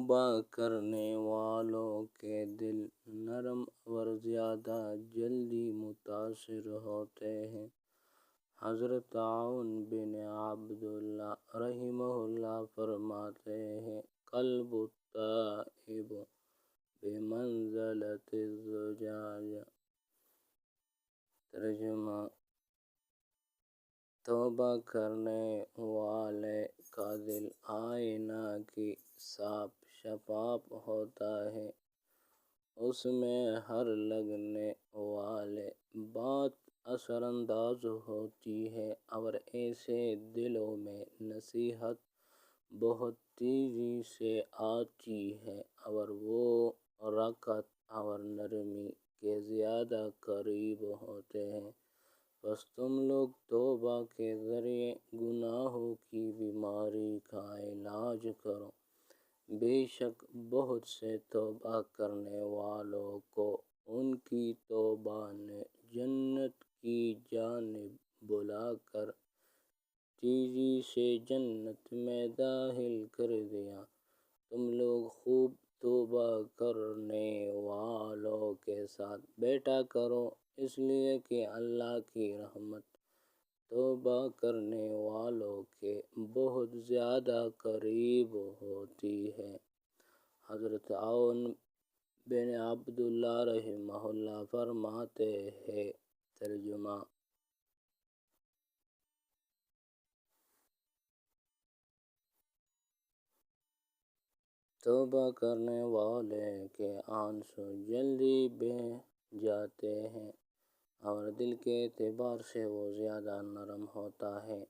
توبہ کرنے والوں کے دل نرم اور زیادہ جلدی متاثر ہوتے ہیں۔ حضرت عون بن عبداللہ رحمہ اللہ فرماتے ہیں، قلب التائب بمنزلۃ الزجاج۔ ترجمہ: توبہ کرنے والے کا دل آئینہ کی صاف شفاف ہوتا ہے، اس میں ہر لگنے والی بات اثر انداز ہوتی ہے اور ایسے دلوں میں نصیحت بہت تیزی سے آتی ہے اور وہ رقت اور نرمی کے زیادہ قریب ہوتے ہیں۔ بس تم لوگ توبہ کے ذریعے گناہوں کی بیماری کا علاج کرو، بے شک بہت سے توبہ کرنے والوں کو ان کی توبہ نے جنت کی جانب بلا کر تیزی سے جنت میں داخل کر دیا۔ تم لوگ خوب توبہ کرنے والوں کے ساتھ بیٹھا کرو، اس لیے کہ اللہ کی رحمت توبہ کرنے والوں کے بہت زیادہ قریب ہوتی ہے۔ حضرت عون بن عبداللہ رحمہ اللہ فرماتے ہیں، ترجمہ: توبہ کرنے والے کے آنسو جلدی بہہ جاتے ہیں اور دل کے اعتبار سے وہ زیادہ نرم ہوتا ہے۔